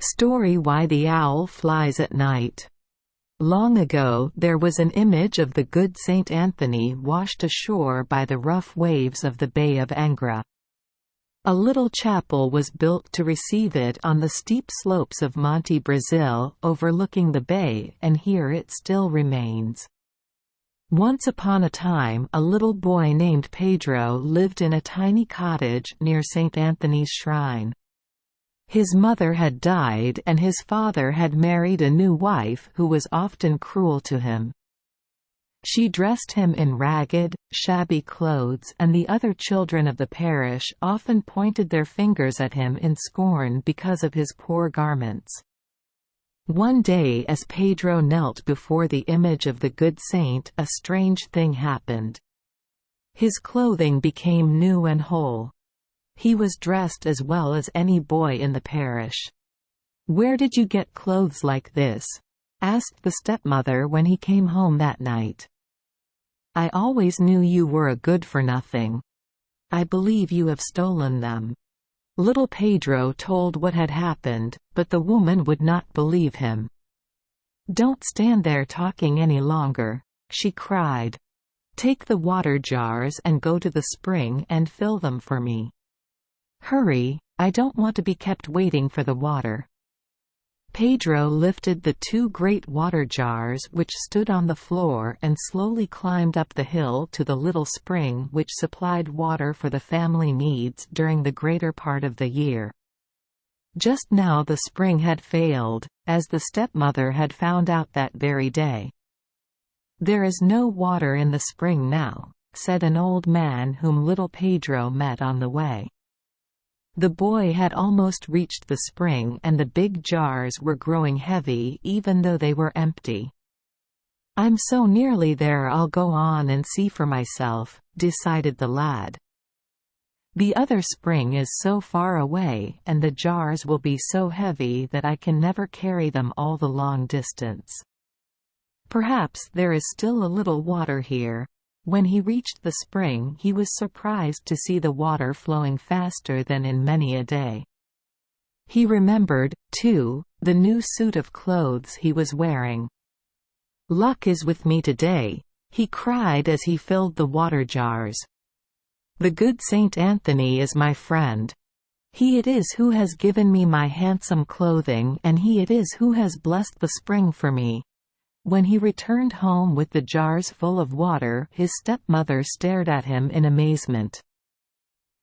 Story: Why the Owl Flies at Night. Long ago there was an image of the good Saint Anthony washed ashore by the rough waves of the Bay of Angra. A little chapel was built to receive it on the steep slopes of Monte Brazil, overlooking the bay, and here it still remains. Once upon a time, a little boy named Pedro lived in a tiny cottage near Saint Anthony's shrine. His mother had died and his father had married a new wife who was often cruel to him. She dressed him in ragged, shabby clothes, and the other children of the parish often pointed their fingers at him in scorn because of his poor garments. One day, as Pedro knelt before the image of the good saint, a strange thing happened. His clothing became new and whole. He was dressed as well as any boy in the parish. "Where did you get clothes like this?" asked the stepmother when he came home that night. "I always knew you were a good-for-nothing. I believe you have stolen them." Little Pedro told what had happened, but the woman would not believe him. "Don't stand there talking any longer," she cried. "Take the water jars and go to the spring and fill them for me. Hurry, I don't want to be kept waiting for the water." Pedro lifted the two great water jars which stood on the floor and slowly climbed up the hill to the little spring which supplied water for the family needs during the greater part of the year. Just now the spring had failed, as the stepmother had found out that very day. "There is no water in the spring now," said an old man whom little Pedro met on the way. The boy had almost reached the spring and the big jars were growing heavy even though they were empty. "I'm so nearly there, I'll go on and see for myself," decided the lad. "The other spring is so far away and the jars will be so heavy that I can never carry them all the long distance. Perhaps there is still a little water here." When he reached the spring, he was surprised to see the water flowing faster than in many a day. He remembered, too, the new suit of clothes he was wearing. "Luck is with me today," he cried as he filled the water jars. "The good Saint Anthony is my friend. He it is who has given me my handsome clothing, and he it is who has blessed the spring for me." When he returned home with the jars full of water, his stepmother stared at him in amazement.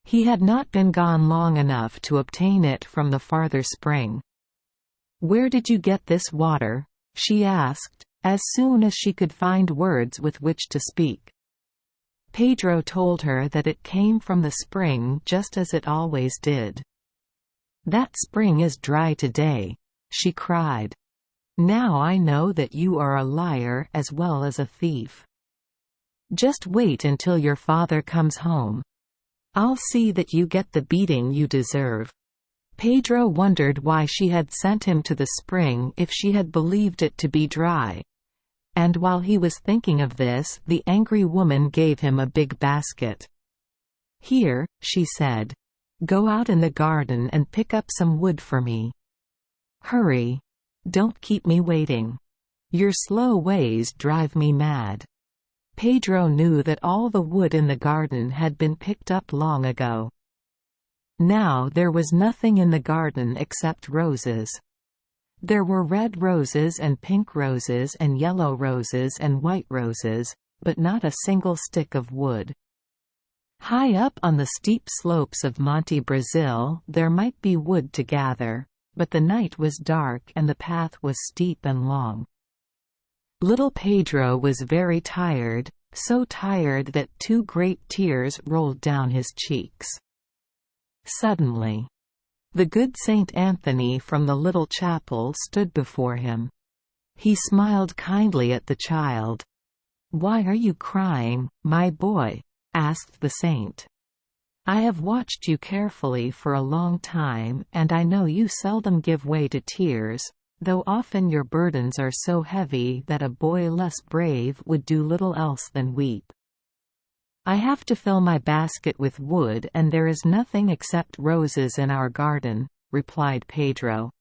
He had not been gone long enough to obtain it from the farther spring. "Where did you get this water?" she asked, as soon as she could find words with which to speak. Pedro told her that it came from the spring just as it always did. "That spring is dry today," she cried. "Now I know that you are a liar as well as a thief. Just wait until your father comes home. I'll see that you get the beating you deserve." Pedro wondered why she had sent him to the spring if she had believed it to be dry. And while he was thinking of this, the angry woman gave him a big basket. "Here," she said. "Go out in the garden and pick up some wood for me. Hurry. Don't keep me waiting. Your slow ways drive me mad." Pedro knew that all the wood in the garden had been picked up long ago. Now there was nothing in the garden except roses. There were red roses and pink roses and yellow roses and white roses, but not a single stick of wood. High up on the steep slopes of Monte Brazil there might be wood to gather, but the night was dark and the path was steep and long. Little Pedro was very tired, so tired that two great tears rolled down his cheeks. Suddenly, the good Saint Anthony from the little chapel stood before him. He smiled kindly at the child. "Why are you crying, my boy?" asked the saint. "I have watched you carefully for a long time, and I know you seldom give way to tears, though often your burdens are so heavy that a boy less brave would do little else than weep. I have to fill my basket with wood and there is nothing except roses in our garden," replied Pedro.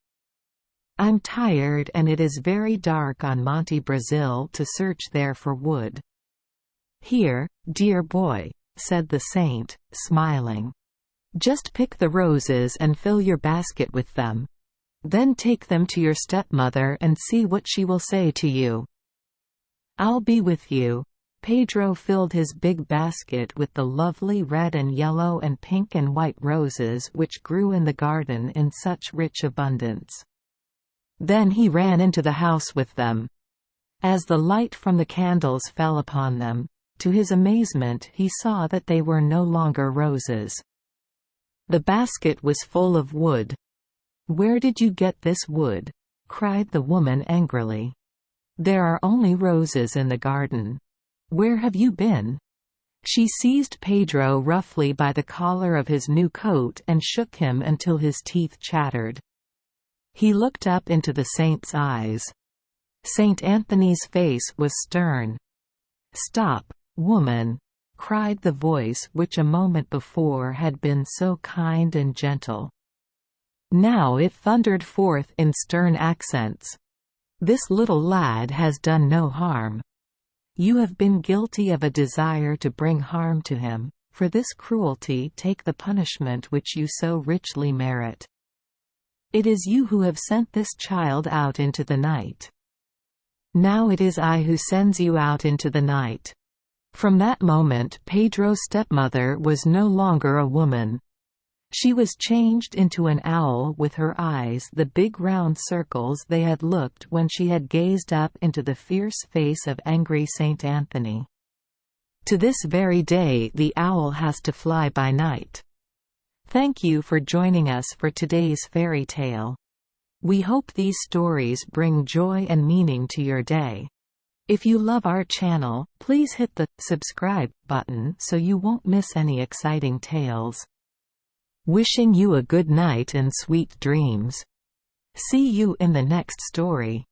I'm tired and it is very dark on Monte Brazil to search there for wood." "Here, dear boy," said the saint, smiling. "Just pick the roses and fill your basket with them. Then take them to your stepmother and see what she will say to you." "I'll be with you." Pedro filled his big basket with the lovely red and yellow and pink and white roses which grew in the garden in such rich abundance. Then he ran into the house with them. As the light from the candles fell upon them, to his amazement he saw that they were no longer roses. The basket was full of wood. "Where did you get this wood?" cried the woman angrily. "There are only roses in the garden. Where have you been?" She seized Pedro roughly by the collar of his new coat and shook him until his teeth chattered. He looked up into the saint's eyes. Saint Anthony's face was stern. "Stop, woman!" cried the voice which a moment before had been so kind and gentle. Now it thundered forth in stern accents. "This little lad has done no harm. You have been guilty of a desire to bring harm to him. For this cruelty take the punishment which you so richly merit. It is you who have sent this child out into the night. Now it is I who sends you out into the night." From that moment Pedro's stepmother was no longer a woman. She was changed into an owl with her eyes the big round circles they had looked when she had gazed up into the fierce face of angry Saint Anthony. To this very day the owl has to fly by night. Thank you for joining us for today's fairy tale. We hope these stories bring joy and meaning to your day. If you love our channel, please hit the subscribe button so you won't miss any exciting tales. Wishing you a good night and sweet dreams. See you in the next story.